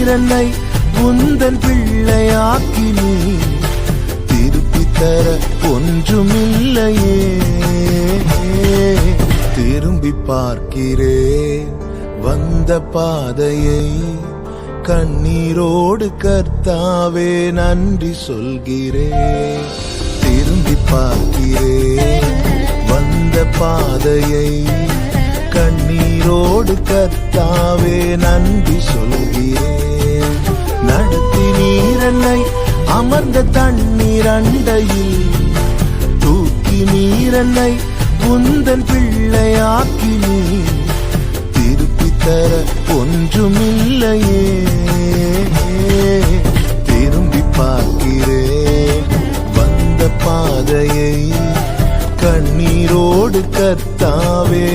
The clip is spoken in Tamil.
நீரன்னை உந்தன் பிள்ளையாக்கினீ திருப்பித் தர ஒன்றுமில்லையே. திரும்பி பார்க்கிறேன் வந்த பாதையை, கண்ணீரோடு கர்த்தாவே நன்றி சொல்கிறேன். திரும்பி பார்க்கிறேன் வந்த பாதையை, கண்ணீரோடு கர்த்தாவே நன்றி சொல்கிறேன். நடத்தி நீரன்னை அமர்ந்த தண்ணீர் அண்டையில், தூக்கி நீரன்னை உந்தன் பிள்ளையாக்கினீ திருப்பித் தர ஒன்றுமில்லையே. திரும்பி பார்க்கிறேன் வந்த பாதையை, கண்ணீரோடு கர்த்தாவே